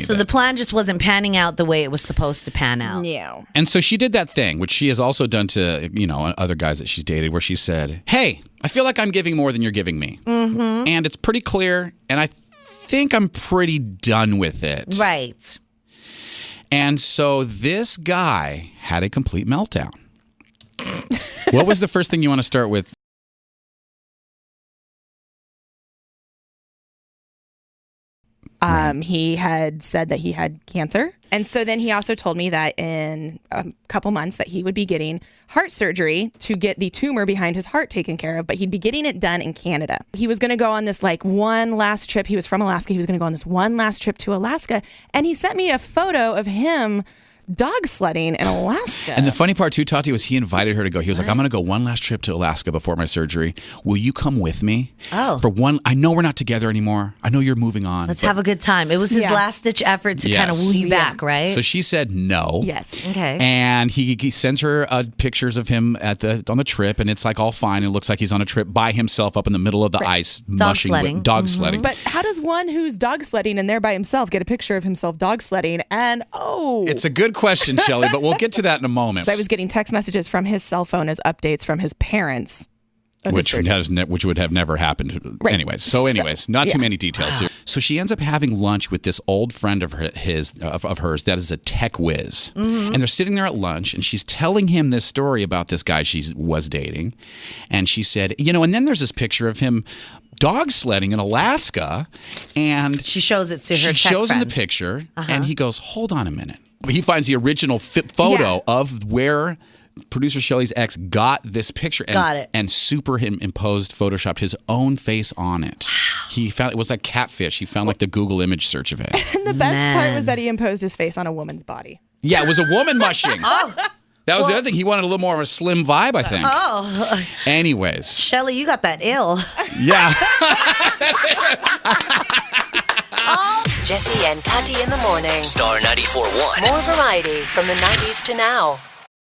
So that. the plan just wasn't panning out the way it was supposed to pan out. Yeah. And so she did that thing, which she has also done to, other guys that she's dated, where she said, hey, I feel like I'm giving more than you're giving me. Mm-hmm. And it's pretty clear, and I think I'm pretty done with it. Right. And so this guy had a complete meltdown. What was the first thing you want to start with? He had said that he had cancer. And so then he also told me that in a couple months that he would be getting heart surgery to get the tumor behind his heart taken care of, but he'd be getting it done in Canada. He was going to go on this one last trip. He was from Alaska. He was going to go on this one last trip to Alaska. And he sent me a photo of him dog sledding in Alaska. And the funny part too, Tati, was he invited her to go. He was like, I'm going to go one last trip to Alaska before my surgery. Will you come with me? Oh. For one, I know we're not together anymore. I know you're moving on. Let's have a good time. It was his last-ditch effort to kind of woo you back, right? So she said no. Yes. Okay. And he sends her pictures of him on the trip, and it's like all fine. It looks like he's on a trip by himself up in the middle of the ice, mushing sledding. dog sledding. But how does one who's dog sledding and there by himself get a picture of himself dog sledding? And it's a good question, Shelly, but we'll get to that in a moment. So I was getting text messages from his cell phone as updates from his parents. Which would have never happened. Right. Anyways, not too many details here. So she ends up having lunch with this old friend of hers that is a tech whiz. Mm-hmm. And they're sitting there at lunch, and she's telling him this story about this guy she was dating. And she said, and then there's this picture of him dog sledding in Alaska. And she shows it to her She shows him friend. the picture, and he goes, hold on a minute. He finds the original photo of where Producer Shelly's ex got this picture and superimposed, photoshopped his own face on it. He found it was like catfish. He found like the Google image search of it. And the best part was that he imposed his face on a woman's body. Yeah, it was a woman mushing. That was the other thing. He wanted a little more of a slim vibe, I think. Anyways. Shelly, you got that ill. Yeah. Jesse and Tati in the morning. Star 94.1. More variety from the 90s to now.